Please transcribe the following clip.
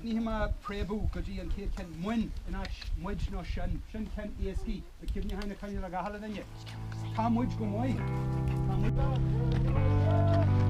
hima prebu godi an kid ken mwyn in a mwyd no shan ken eski the kid ni haina kan la gahala dan ye. Ta mwyd go moy. Ta mwyd